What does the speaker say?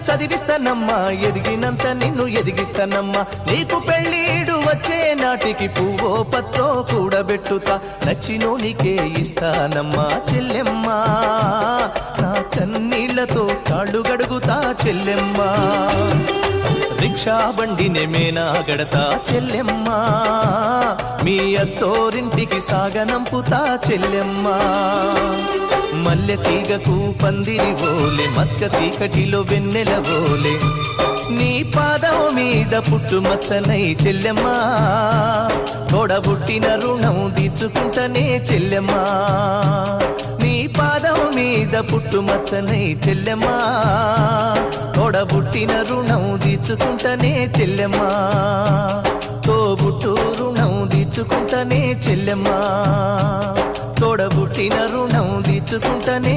చదివిస్తానమ్మా, ఎదిగినంత నిన్ను ఎదిగిస్తానమ్మా. నీకు పెళ్ళీడు వచ్చే నాటికి పువ్వో పత్రో కూడబెట్టుతా, నచ్చినోనికే ఇస్తానమ్మా చెల్లెమ్మా. నా కన్నీళ్లతో కాళ్ళు గడుగుతా చెల్లెమ్మా. రిక్షా బండినే మేనా గడతా చెల్లెమ్మా, మీ అత్తోరింటికి సాగనంపుతా చెల్లెమ్మా. మల్లె తీగకు పందిరి ఓలే, మస్క సీకటిలో వెన్నెల ఓలే, నీ పాదం మీద పుట్టుమచ్చనై చెల్లెమ్మా. తోడబుట్టిన రుణం తీర్చుకుంటనే చెల్లెమ్మా, నీ పాదం మీద పుట్టుమచ్చనై చెల్లెమ్మా. తోడబుట్టిన రుణం తీర్చుకుంటనే చెల్లెమ్మా, తోబుట్టు రుణం తీర్చుకుంటనే చెల్లెమ్మా. తోడబుట్టిన రుణం తీర్చుకుంటనే